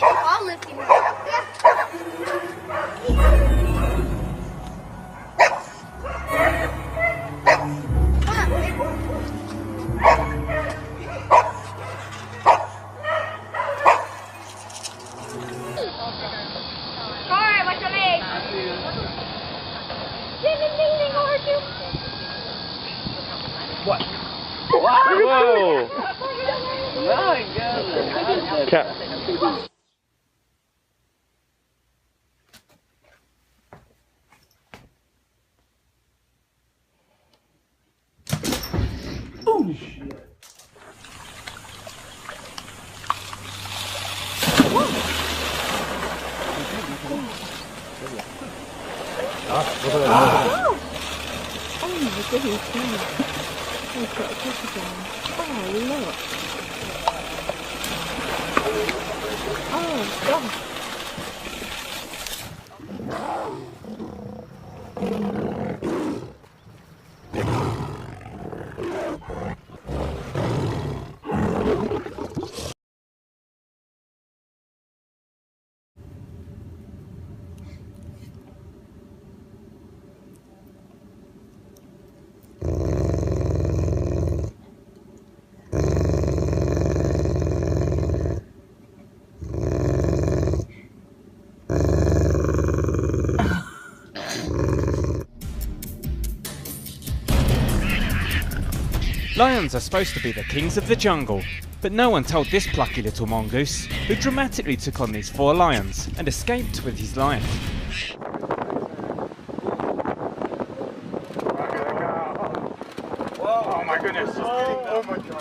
I'll lift you up. Alright, watch your legs. Ding, ding, ding, ding, over to. What? Whoa! My goodness. Cat. Oh shit. Lions are supposed to be the kings of the jungle, but no one told this plucky little mongoose, who dramatically took on these 4 lions and escaped with his life. Oh my goodness. Oh my God.